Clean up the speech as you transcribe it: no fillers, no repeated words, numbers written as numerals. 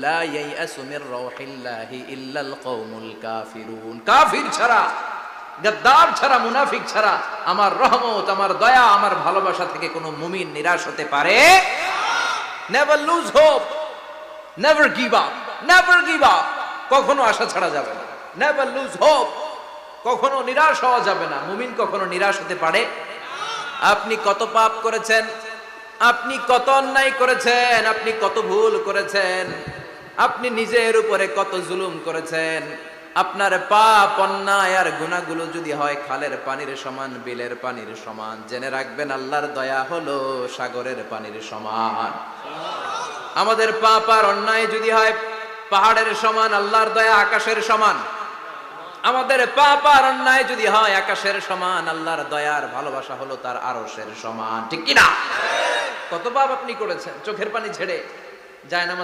লা ইয়াইআসু মির রাউহিল্লাহি ইল্লাল কওমুল কাফিরুন। কাফির ছাড়া, গাদ্দার ছাড়া, মুনাফিক ছাড়া আমার রহমত, আমার দয়া, আমার ভালোবাসা থেকে কোনো মুমিন নিরাশ হতে পারে। Never lose hope, never give up, never give up. কখনো আশা ছাড়া যাবে না। নেভার লুজ হোপ, কখনো নিরাশ হওয়া যাবে না। মুমিন কখনো নিরাশ হতে পারে। আপনি কত পাপ করেছেন, আপনি কত অন্যায় করেছেন, আপনি কত ভুল করেছেন, আপনি নিজের উপরে কত জুলুম করেছেন। আপনার পাপ, অন্যায় আর গুনাহগুলো যদি হয় খালের পানির সমান, বিলের পানির সমান, জেনে রাখবেন আল্লাহর দয়া হলো সাগরের পানির সমান। আমাদের পাপ আর অন্যায় যদি হয় পাহাড়ের সমান, আল্লাহর দয়া আকাশের সমান। আমাদের পাপ আর অন্যায় যদি হয় আকাশের সমান, আল্লাহর দয়ার ভালোবাসা হলো তার আরশের সমান। ঠিক কি না? কত পাপ আপনি করেছেন, চোখের পানি ছেড়ে জায়নামাজ